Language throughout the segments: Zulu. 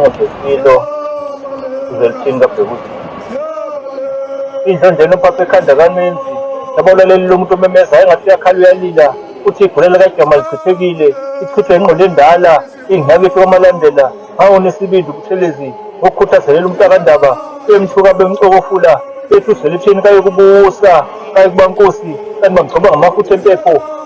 njengobhekilo uzelithini kabhekuthi indlu njena upapha ekhanda kaninzi yabalaleli lomuntu omemezayo engathi uyakhala uyalila uthi igula likajama lichithekile ichithwe ingqondo endala ingingakithi kwamalandela hawu nesibindi ubuthelezi ngokukhuthazelela umntakandaba emthuka bemcokofula ethi uzelithini kayokubusa kayekubankosi kanti bamgcoba ngamafutha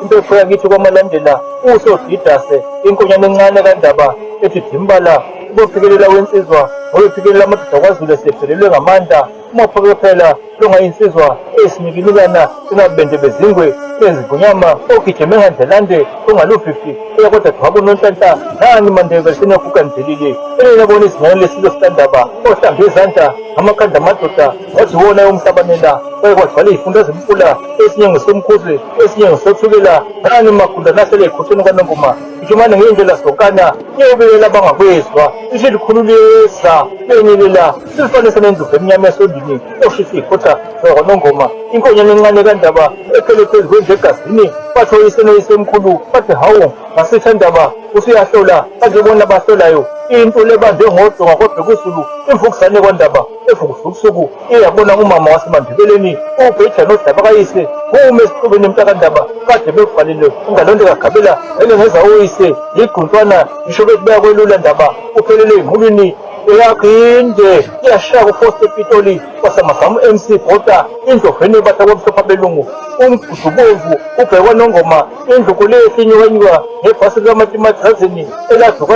impepho yakithi kwamalandela usodidase inkonyane encane kandaba ethi dimbala ubophekelela wensizwa ngobephikelela amadoda kwaZulu esephelelwe ngamandla umaphoke phela longayinsizwa esinyikinikana singabende bezingwe benzivunyama ogijeme ngandlelande ongalu-50 eyakodwa dhwabo nonhlanhla nani mandebe sineguga ndelile elelabona izingane lesilo sikandaba ohlambe izandla amakhanda amadoda wathi wona yomhlabanela kwayekwagcwala iy'fundo zemfula esinye ngesomkhuze esinye ngesothukela nani magunda nasele ekhothweni kwanongoma ijumane ngey'ndlela zonkana iyobekela abangakwezwa isho likhululisa benyelela silifanisa nendlovu emnyama esondini oshisa iy'khotha zakwanongoma inkonyane encane kandaba ephele phezu kwendlu egazini bathi oyisenoyise emkhulu bathi hawu ngasithandaba usuyahlola kanti bona abahlolayo into lebande ngodonga kwabhekuzulu imvukuzane kwandaba evukusukusuku iyabona umama wasemandebeleni ubheja nodaba kayise kume esixubeni emntakandaba kade bekuvalile ungalonto kagabela elengeza oyise yigquntwana isho bethi bayakwelula ndaba uphelele emulwini eyakhinde iyashaka ufoste epitoli wasamagama MC Bota indloveni batha kwamhlophe abelungu umgudubomvu ubhekwa nongoma indlu kulehle inyukanyuka ngebhasi likamatimazazini eladuka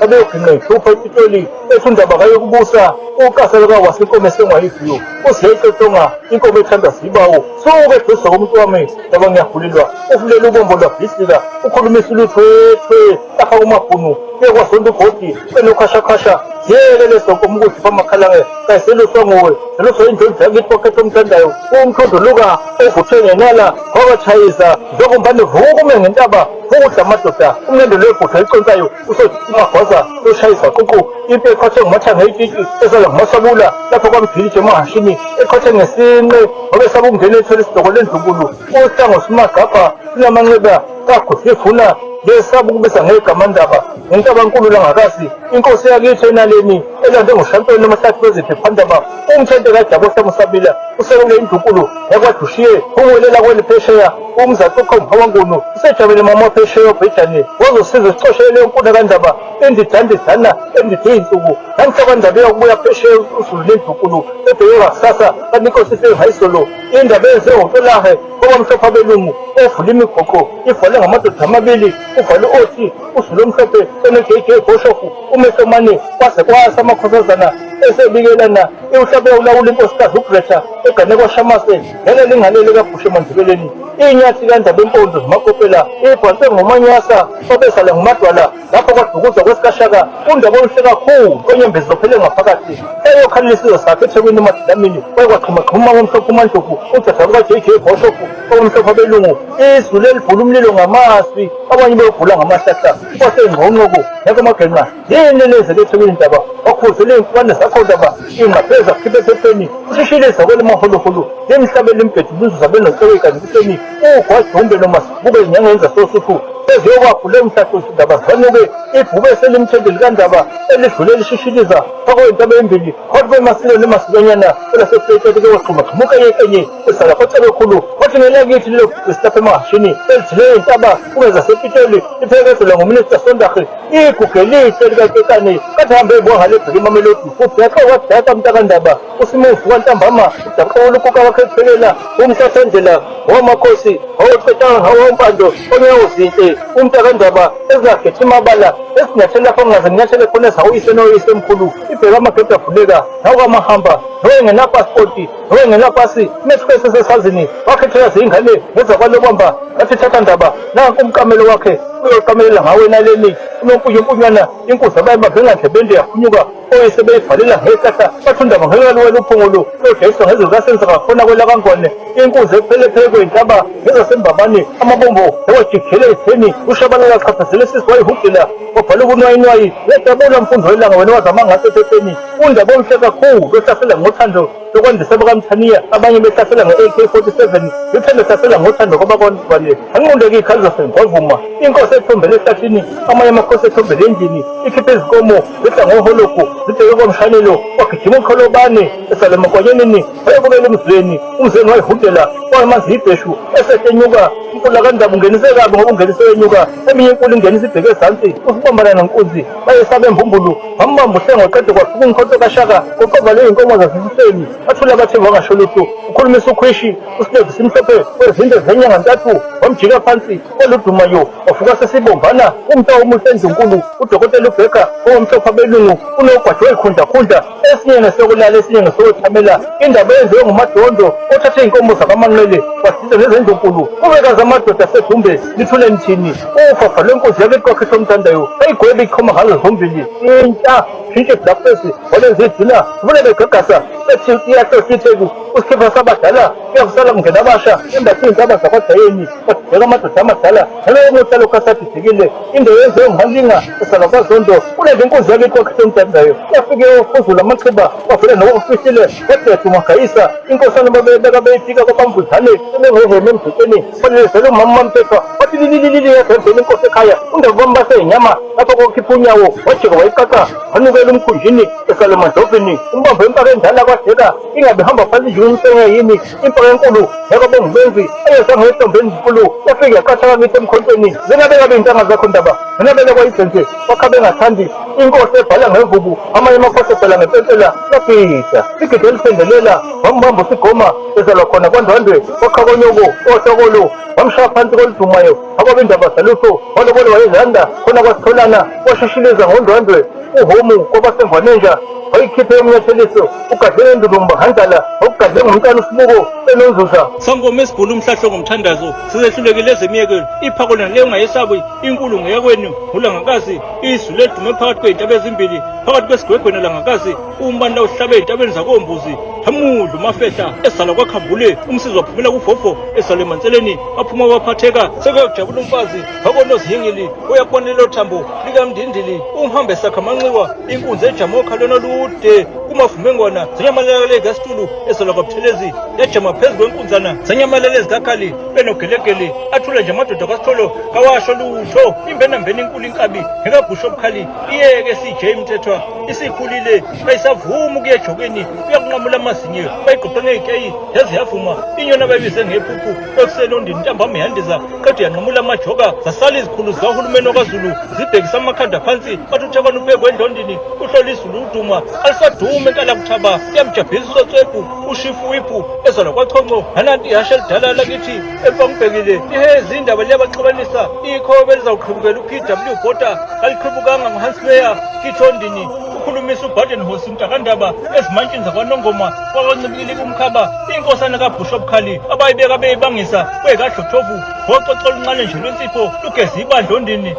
abeyogqinqa ihlupha epitoli ethi undaba kayokubusa ukasa likawasinkomo esengwayiviyo uziyecoconga inkomo ethanda zibawo suke eduze komuntu wami ngoba ngiyagulelwa ufulela ubombo lwabhisika ukhulumisa uluthwethwe lapha kumabhunu kuyekwasonto ubhodi enokhashakhasha ziyelele sonkomo ukuthi pamakhalange kayiseluswa nguwe seluswa indlondlo yakithi wakhetha omthandayo umthondoluka ovuthwe ngenala wakatshayisa njengombane vukume ngentaba vukudla amadoda umlendo lwebhotha eliconsayo usomagwaza loshayisa ququ into eqhathwe ngumathanga etshitshi esala ngumasabula lapho kwamphilitshe emahashini eqhathwe ngesinqe ngoba esaba ukungena ethwele isidoko lendlunkulu uhlango simagabha sinamanxeba kagudlifuna lesaba ukubesa ngegamandaba ngentabankulu langakazi inkosi yakithi enaleni elande ngushampiyoni amahlathi weziphe phandaba umthente kajabo hlamusabila usekule indunkulu yakwadushiye uwelela kweli phesheya umzacuqa umphawankunu usejabele mama phesheya obhejane wazosiza sicoshele lenkuna kandaba endidandidana endide insuku nanhlabandaba eyakubuya phesheya usulu nendunkulu ebheke ngasasa kanti inkosi isengayisolo indaba eyenze ngotolahe obamhlophe abelungu ovula imigoqo ivale ngamadoda amabili uvale othi usulu omhlophe ene-JJ Boshofu umehlomane kwase kwasa amakhosazana esebikelana iwuhlabe ulawula inkosikazi uGretha egane kwaShamase ngelelingane kabhushe emandebeleni inyathi kandaba empondo zimakopela ibhanse ngomanyasa babesala ngumadwala lapho kwadukuza kwesikashaka undaba omhle kakhulu onyembezi zophele ngaphakathi eyokhalelisizo sakhe ethekwini emadlamini kwayekwaqhumaxhuma komhlophe umandlovu udada luka-JJ Boshofu okomhlophe abelungu izulu elibhula umlilo ngamaswi abanye bebhula ngamahlahla kwasengqongqoko nakwamagenqa yini lezele ethekwini ndaba wakhuzele iy'nkukane zakho ndaba ingqapheza kukhiphe ephepheni ushishile zakwele emaholoholo lemhlabeni imbhedu imizuzu abenohloko ikanibuseni ugwadumbe nomasibuke inyanga sosuthu eziyokwagule mhlahlosi ndaba zvanuke ibhube selimthende likandaba elidlule lishishiliza kwakwentaba embili kwathi kwemasilo nemasikanyana elasefleteke waxhumaxhumuka yekenye esala kwacebekhulu kwathi ngelakithi lelo bhesitapha emahashini elithile intaba kungezasePitoli iphekezelwa nguminista Sondache iguge lihle likakekane kathi hambe ebongale ebheke imamelodi ubhexe wadaka mntakandaba usimuvu kwantambama udaqola ukuka wakhe ekuphelela umhlahlandlela wamakhosi awocetanga hawompando onyawozinhle umntakandaba ezingakhethi imabala esinyathele lapho ngaze nginyathele khona ezawuyise noyise emkhulu ibheke amagedi avuleka nawokamahamba nowengenapasipoti nowengenapasi mesikwese sesazini wakhethela zingane ngezakwalobamba ngathi thatha ndaba nanku umkamelo wakhe uyoqamelela ngawe naleni unompunyumpunywana inkuzi abayemabhengandlebende yaphunyuka oyise beyivalela ngehlahla bathi undaba ngekaluwela uphongolo lodayiswa ngezikasenza ngakhona kwelakangwane inkuzi ephelephele kwentaba ngezasembabane amabombo ewajikele etheni ushabalala chaphazele sisi wayihudela wabhala ubunwayinwayi ngejabula mfundo welanga wena wazama ngaso ephepheni undaba omhle kakhulu wehlasela ngothando lokwandisa bakaMthaniya abanye behlasela nge-AK-47 luthando hlasela ngothando kwabakwanbane anqundeke ikhali zasengwavuma inkosi ethombele ehlathini amanye amakhosi ethombele endlini ikhiphe izikomo zidla ngoholokhu zibheke kwamshanelo wagijima ukholobane esale mankwanyenini wayekubela umzweni wayehudela wamanzi ibheshu esetenyuka inkula kandaba ungenise kabi ngoba ungenise wenyuka eminye inkulu ingenisa ibheke ezansi usibambana nonkunzi bayesabe embumbulu wambamba uhlenga waqede kwafika umkhonto kashaka kuqova leyo inkomo zasesiseni bathula bathe wangasho lutho ukhulumisa ukhwishi usilevu simhlophe wezinde zenyanga ntathu wamjika phansi oludumayo wafuka sesibombana umta omuhle endunkulu udokotela ubheka owomhlophe abelungu unogwadwe ikhundakhunda esinye ngesokulala esinye ngesokuthamela indaba eyenziwe ngumadondo othathe inkomo zakamanqele wasiza nezendunkulu ubekazi amadoda asedumbe lithule nithini ufafa lwenkosi yakeqwakhe somthandayo ayigwebe iqhoma ngazo zombili intsha shintshe blackface walenza idina vule begagasa bethi iyahlositheku usikhipa sabadala kuyakusala kungena abasha embathi iy'ntaba zakwadayeni badibheka amadoda amadala naleyo mohlalo kasathi idikile into yenziwe ngumalinga esala kwazondo kulenze inkunzi yakeqwakhe somthandayo yafike ufuzula amachiba wavele nokufihlile wedethu magayisa inkosana babebeka beyifika kwabambuzane ebengeheme emdikeni balelezele umama mpethwa wathi lilililili yademvela inkosi ekhaya undabubambase inyama lapho kokhipha unyawo wajika wayiqaqa wanukela umkhunjini esale madlovini umbambo impaka endala kwadeka ingabe hamba phansi nje umsenge yini impaka enkulu yakwabengubenzi ayesangetombeni zinkulu yafike yaqatha kakithi emkhontweni zinabekabe iy'ntanga zakho ndaba zinabele kwayibhenze wakhabe engathandi inkosi ebhala ngemvubu amanye amakhosi ebhala ngempensela yabhida igede eliphendelela wambamba usigoma ezalwa khona kwandwandwe wakhakonyoko ohlokolo wamshaya phansi koludumayo akwabendaba zalutho walobole wayezanda khona kwasitholana washishileza ngondwandwe uhomu kwabasengwanenja wayikhiphe emnyatheliso ugadle endulumba handala wakugadle ngumntana usibuko enonzuza sangoma esigula umhlahlo ngomthandazo sizehlulekile ezemiyekelo iphako lona leyo ungayesabi inkulu ngeyakwenu ngulangakazi izwi ledume phakathi kwey'ntaba ezimbili phakathi kwesigwegwe nalangakazi umbani la uhlabe ey'ntabeni zakombuzi hamudla umafehla esala kwakhambule umsizi waphumela kufofo esala emanseleni aphuma waphatheka sekuyokujabula umfazi wakonoziyengeli uyakubonela othambo likamndindili umhambe esakha amanxiwa inkunzi ejama okhalweni olude kumavumengwana zanyamalele gasitulu esala kwabuthelezi yajama phezu kwenkunzana zanyamalele ezikakhali benogelegele athule nje amadoda kwasitholo kawasho lutho imbenambeni inkulu inkabi ngekabhusho obukhali iyeke sije imthethwa isikhulile ayisavuma ukuya ejokeni uyakunqamula amazinyo bayigoqe ngey'keyi yaze yavuma inyona bayibize ngephuphu ekuselondini ntambama yandiza qede yanqamula amajoka zasala izikhulu zikahulumeni okazulu zibhekisa amakhanda phansi bathi uthekwana ubekwe endondini uhlola izulu uduma alisadume enkala kuthaba yamjabhisa usotswebhu ushifu wiphu ezalwa kwachonco nananti ihashe elidala lakithi elifangibhekile ihezi indaba liyabaxabanisa ikhobe lizawuqhubukela u-PW Botha kaliqhubukanga nguHansmeyer kithondini ukhulumisa uBadenhorst umntakandaba ezimantshini zakwanongoma kwakancibilika umkhaba inkosana kabhusho obukhali abayibeka beyibangisa kweyikadlothovu ngococela uncane nje lwensipho lugeza ibandla ondini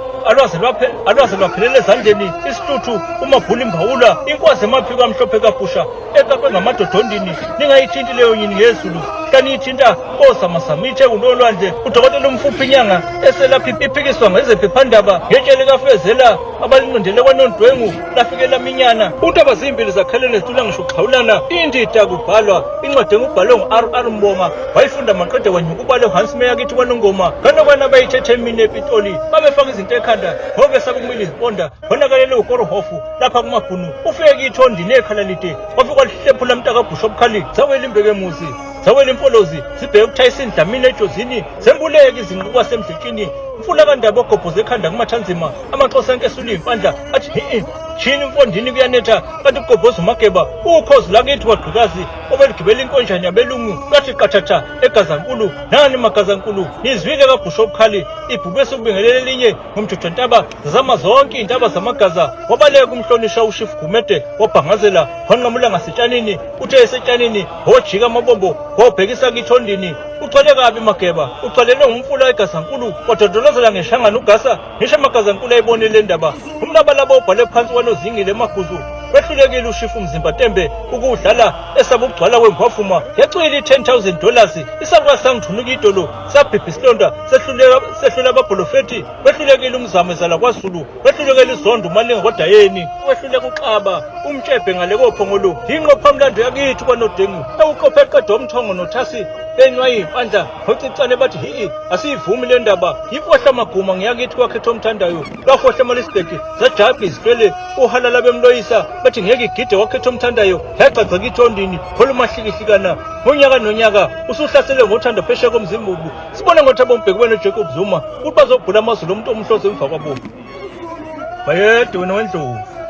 alwaze lwaphelela ezandleni isihluthu umabhula imbawula inkwazi emaphiko amhlophe kabhusha eqaqwe ngamadodondini ningayithinti leyo nyini ngezulu kaniyithinta osamasama itheko nolwandle udokotela umfuphi inyanga eselapha iphikiswa ngezephephandaba ngetshele kafezela abalinqondele kwanondwengu lafike laminyana untaba zimbili zakhelene zitula ngisho uxhawulana indida kubhalwa incwadi engubhalwe ngu-R.R. Mbonga wayifunda maqede kwanyuka ubale uHansmeyer kithi kwanongoma kanokwana bayithethe emini epitoli babefaka izinto ekhanda ngokesa kumile iziponda bonakalele ukorohofu lapha kumabhunu ufike kithondini ekhala lide wafika walihlephula mntakabhusho obukhali zawela imbeke emuzi zawela impolozi zibheke ukuthayisa indlamini ejozini zembuleke izinquba semdlitshini mfula kandaba ogobhoze ekhanda kumathanzima amaxhosa enkesula iy'mpandla athi shini mfondini kuyanetha kanti ukugobhoza umageba ukhozi lakithi wagqikazi obeligibela inkonjane yabelungu lathi qathatha egazankulu nani magazankulu nizwile kabhusho obukhali ibhubhu esukubingelele elinye ngomjojontaba zazama zonke iy'ntaba zamagaza wabaleka umhlonisha ushifu gumede wabhangazela wanqamula ngasetshanini uthe esetshanini wojika amabombo wawubhekisa kithondini uthwele kabi mageba uthwalelwe ngumfula egazankulu wadodolozela ngeshangana ugasa ngisho amagazankulu ayibonile ndaba umlabalaba ubhale phansi wanozingile emaguzu wehlulekile ushifu Mzimba-Tembe ukudlala esaba ukugcwala kwengwavuma yacwila $10,000 isaluka sangithunuka idolo sabhibha isilonda sehlula ababholofethi wehlulekile umzamo ezala kwaZulu wehlulekile izondo umalinga kwadayeni wehluleka uXaba umtshebhe ngale kophongolo inqophamlando yakithi kwanodengu ewuqophe qeda umthongo nothasi benywa iy'mpandla ngocicane bathi hi'i asiyivumi le ndaba yifohla amaguma ngiyakithi kwakhetha omthandayo lwafohla amalisbheki zajabha izilwele uhalala bemloyisa bathi ngeke igide wakhetha omthandayo yagcagceka ithondini holumahlikihlikana ngonyaka nonyaka usuhlasele ngothanda phesheya komzimbubu sibone ngothabo mbheki wena uJacob Zuma ukuthi bazobhula amazulu omuntu omhlozi emva kwabo bayede wena wendlovu.